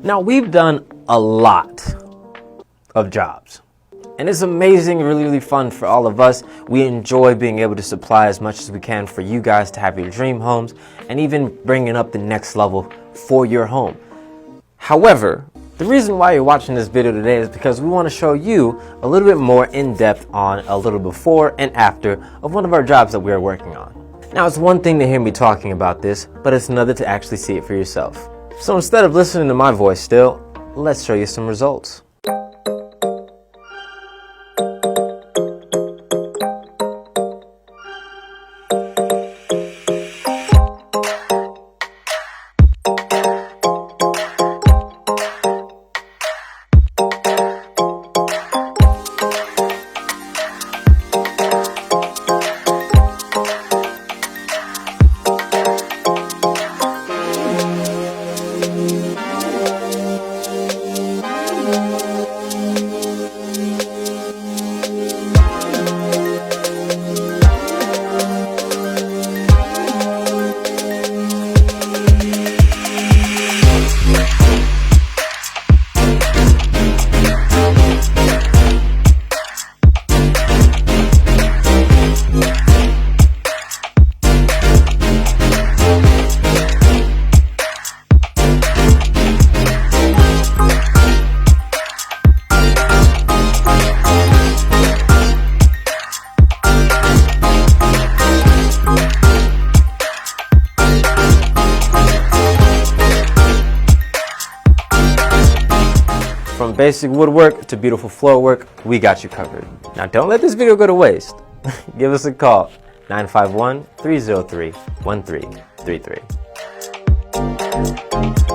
Now, we've done a lot of jobs, and it's amazing, really fun for all of us. We enjoy being able to supply as much as we can for you guys to have your dream homes, and even bringing up the next level for your home. However, the reason why you're watching this video today is because we want to show you a little bit more in depth on a little before and after of one of our jobs that we're working on. Now, it's one thing to hear me talking about this, but it's another to actually see it for yourself. So instead of listening to my voice still, let's show you some results. From basic woodwork to beautiful floor work, we got you covered. Now, don't let this video go to waste. Give us a call, 951-303-1333.